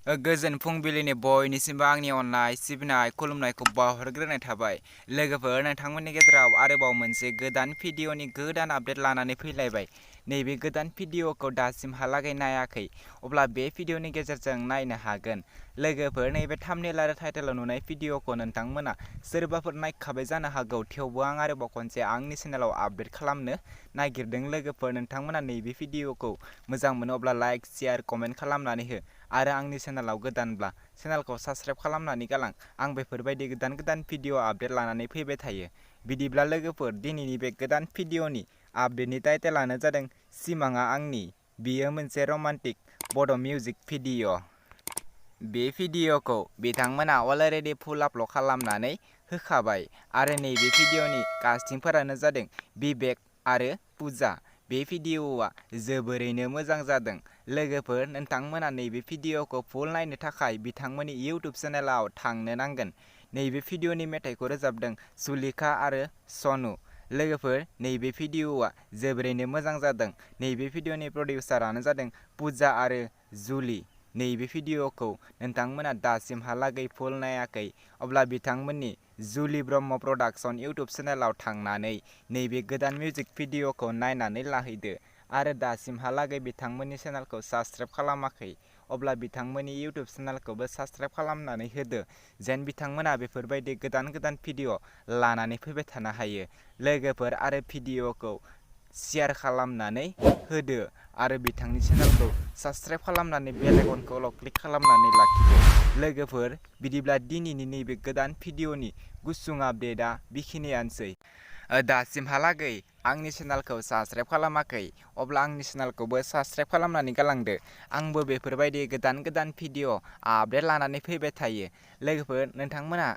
गोजोन फुंबिलिनि बयनिसिमबो आंनि अननाय सिबिनाय खुलुमनायखौ बावहरग्रोनाय थाबाय। लोगोफोर, नोंथांमोननि गेजेराव आरोबाव मोनसे गोदान भिडिअनि गोदान आपडेट लानानै फैलायबाय। नैबे गोदान भिडिअखौ दासिमहालागै नायाखै, अब्ला बे भिडिअनि गेजेरजों नायनो हागोन। लोगोफोर, नैबे थाम्बनेल आरो टाइटेलाव नुनाय भिडिअखौ नोंथांमोना सोरबाफोर नायखाबाय जानो हागौ, थेवबो आं आरोबाव खनसे आंनि चेनेलाव आपडेट खालामनो नागिरदों। लोगोफोर, नोंथांमोना नैबे भिडिअखौ मोजां मोनो अब्ला लाइक, शेयार, कमेन्ट खालामनानै हो आरो आंनि चेनेलाव गोदानब्ला चेनेलखौ साबस्क्राइब खालामनानै गालां। आं बेफोरबायदि गोदान गोदान भिडिअ आपडेट लानानै फैबाय थायो। बिदिब्ला लोगोफोर, दिनैनि बे गोदान भिडिअनि आपडेटनि टाइटेलानो जादों सिमांआ आंनि। बेयो मोनसे रमान्टिक बड' मिउजिक भिडिअ'। बे भिडिअ'खौ बिथांमोना अलरेडि फुल आपल'ड खालामनानै होखाबाय आरो नैबे भिडिअ'नि कास्टिंफोरानो जादों बिबेक आरो पुजा। बे भिडिअ'आ जोबोरैनो मोजां जादों। लोगोफोर, नोंथांमोना नैबे भिडिअ'खौ फुल नायनो थाखाय बिथांमोननि इउटुब चेनेलाव थांनो नांगोन। नैबे भिडिअ'नि मेथाइखौ रोजाबदों सुलेखा आरो सनु। लोगोफोर, नैबे भिडिअ'आ जोबोरैनो मोजां जादों। नैबे भिडिअ'नि प्रडिउसारानो जादों पुजा आरो जुलि। नैबे भिडिअ'खौ नोंथांमोना दासिमहालागै फुल नायाखै, अब्ला बिथांमोननि जुलि ब्रह्म प्रडाक्सन इउटुब चेनेलाव थांनानै नैबे गोदान मिउजिक भिडिअ'खौ नायनानै लाहैदो आरो दासिमहालागै बिथांमोननि चेनेलखौ साबस्क्राइब खालामाखै, अब्ला बिथांमोननि इउटुब चेनेलखौबो साबस्क्राइब खालामनानै होदो, जेन बिथांमोना बेफोरबायदि गोदान गोदान भिडिअ' लानानै फैबाय थानो हायो। लोगोफोर, आरो भिडिअ'खौ शेयार खालामनानै होदो आरो बिथांनि चेनेलखौ साबस्क्राइब खालामनानै बेल आइकनखौल' क्लिक खालामनानै लाखिदो। लोगोफोर, बिदिब्ला दिनैनि नैबे गोदान भिडिअ'नि गुसुं आपडेटआ बेखिनियानोसै। दासिमहालागै आंनि चेनेलखौ साबस्क्राइब खालामाखै, अब्ला आंनि चेनेलखौबो साबस्क्राइब खालामनानै गालांदो। आंबो बेफोरबायदि गोदान गोदान भिडिअ' आपडेट लानानै फैबाय थायो। लोगोफोर, नोंथांमोना